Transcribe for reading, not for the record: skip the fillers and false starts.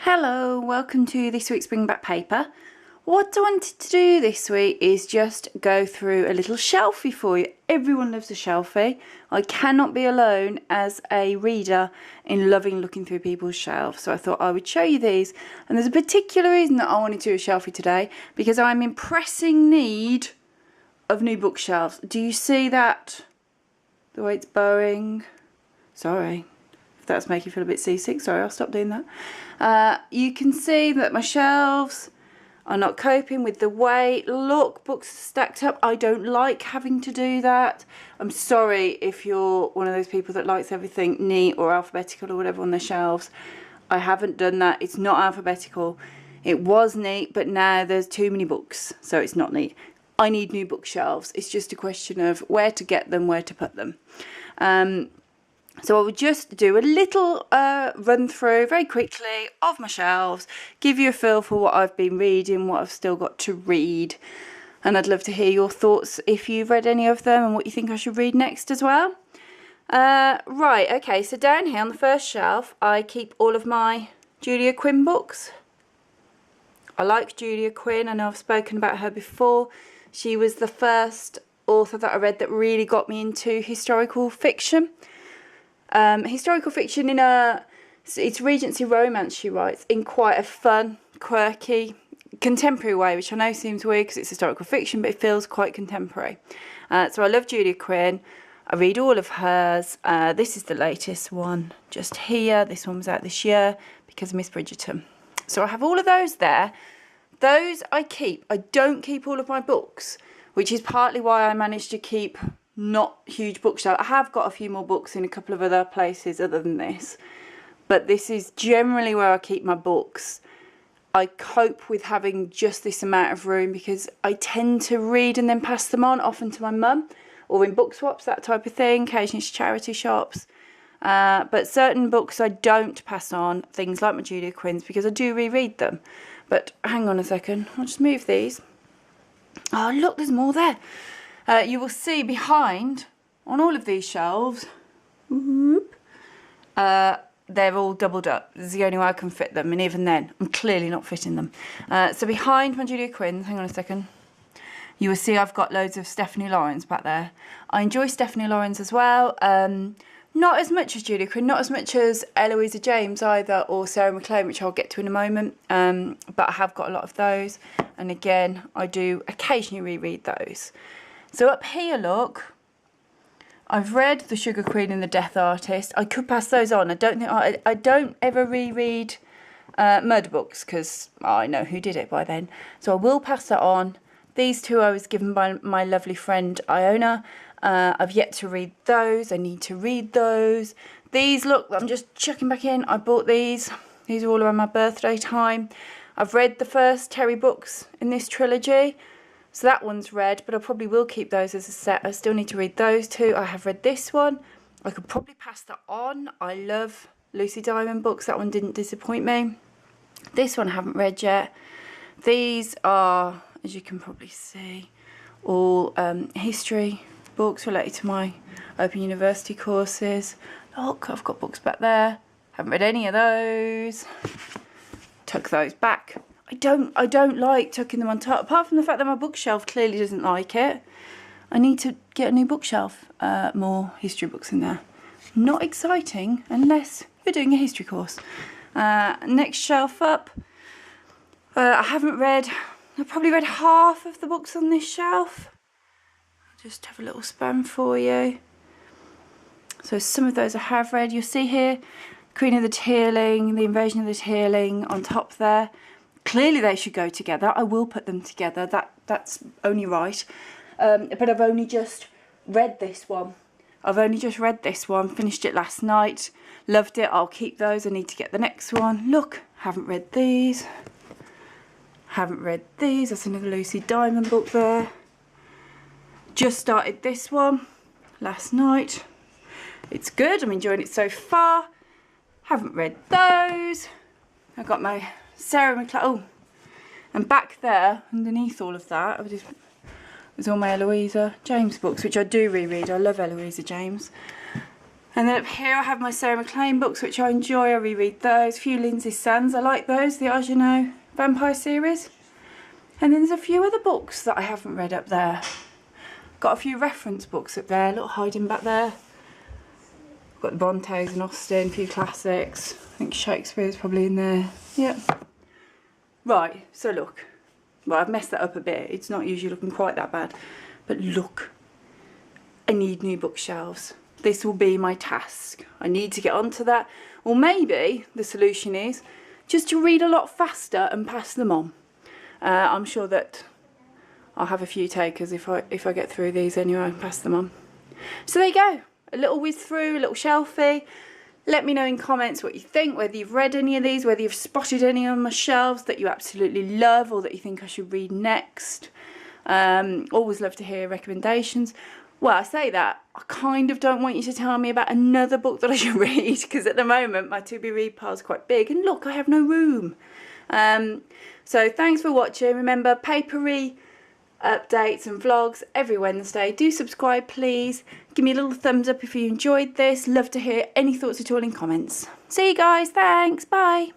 Hello, welcome to this week's Bring Back Paper. What I wanted to do this week is just go through a little shelfie for you. Everyone loves a shelfie. I cannot be alone as a reader in loving looking through people's shelves, so I thought I would show you these. And there's a particular reason that I wanted to do a shelfie today, because I'm in pressing need of new bookshelves. Do you see that? The way it's bowing. Sorry. If that's making you feel a bit seasick, sorry, I'll stop doing that. You can see that my shelves are not coping with the weight. Look, books are stacked up. I don't like having to do that. I'm sorry if you're one of those people that likes everything neat or alphabetical or whatever on the shelves. I haven't done that. It's not alphabetical. It was neat, but now there's too many books, so it's not neat. I need new bookshelves. It's just a question of where to get them, where to put them. So I would just do a little run through very quickly of my shelves, give you a feel for what I've been reading, what I've still got to read, and I'd love to hear your thoughts if you've read any of them and what you think I should read next as well. Right, okay, so down here on the first shelf I keep all of my Julia Quinn books. I like Julia Quinn. I know I've spoken about her before. She was the first author that I read that really got me into historical fiction. Historical fiction it's Regency romance she writes in quite a fun, quirky, contemporary way, which I know seems weird because it's historical fiction, but it feels quite contemporary. So I love Julia Quinn. I read all of hers. This is the latest one just here. This one was out this year because of Miss Bridgerton. So I have all of those there. Those I keep. I don't keep all of my books, which is partly why I managed to keep not huge bookshelf. I have got a few more books in a couple of other places other than this, but this is generally where I keep my books. I cope with having just this amount of room because I tend to read and then pass them on, often to my mum or in book swaps, that type of thing, occasionally to charity shops. But certain books I don't pass on, things like my Julia Quinns, because I do reread them. But hang on a second, I'll just move these. Oh look, there's more there. You will see behind, on all of these shelves, they're all doubled up. This is the only way I can fit them, and even then, I'm clearly not fitting them. So behind my Julia Quinn, hang on a second, you will see I've got loads of Stephanie Laurens back there. I enjoy Stephanie Laurens as well. Not as much as Julia Quinn, not as much as Eloisa James either, or Sarah MacLean, which I'll get to in a moment. But I have got a lot of those, and again, I do occasionally reread those. So up here, look, I've read The Sugar Queen and The Death Artist. I could pass those on. I don't ever reread murder books because I know who did it by then. So I will pass that on. These two I was given by my lovely friend Iona. I've yet to read those. I need to read those. These, look, I'm just chucking back in. I bought these. These are all around my birthday time. I've read the first Terry books in this trilogy. So that one's read, but I probably will keep those as a set. I still need to read those two. I have read this one. I could probably pass that on. I love Lucy Diamond books. That one didn't disappoint me. This one I haven't read yet. These are, as you can probably see, all history books related to my Open University courses. Look, I've got books back there. Haven't read any of those. Tuck those back. I don't like tucking them on top, apart from the fact that my bookshelf clearly doesn't like it. I need to get a new bookshelf, more history books in there. Not exciting unless you're doing a history course. Next shelf up, I've probably read half of the books on this shelf. I'll just have a little span for you. So some of those I have read. You'll see here, Queen of the Tearling, The Invasion of the Tearling on top there. Clearly they should go together. I will put them together. That's only right. But I've only just read this one. Finished it last night. Loved it. I'll keep those. I need to get the next one. Look, haven't read these. That's another Lucy Diamond book there. Just started this one last night. It's good. I'm enjoying it so far. Haven't read those. I've got my Sarah MacLean. Oh, and back there, underneath all of that, was all my Eloisa James books, which I do reread. I love Eloisa James. And then up here I have my Sarah MacLean books, which I enjoy. I reread those. A few Lindsay Sands, I like those, the Arjano Vampire series. And then there's a few other books that I haven't read up there. Got a few reference books up there, a little hiding back there. Got the Brontes and Austen, a few classics. I think Shakespeare's probably in there. Yep. Right, so look. Well, I've messed that up a bit. It's not usually looking quite that bad. But look, I need new bookshelves. This will be my task. I need to get onto that. Or maybe the solution is just to read a lot faster and pass them on. I'm sure that I'll have a few takers if I get through these anyway and pass them on. So there you go. A little whiz through, a little shelfie. Let me know in comments what you think, whether you've read any of these, whether you've spotted any on my shelves that you absolutely love or that you think I should read next. Always love to hear recommendations. Well, I say that, I kind of don't want you to tell me about another book that I should read, because at the moment my to be read pile is quite big, and look, I have no room. So thanks for watching. Remember, papery updates and vlogs every Wednesday. Do subscribe, please. Give me a little thumbs up if you enjoyed this. Love to hear any thoughts at all in comments. See you guys. Thanks. Bye.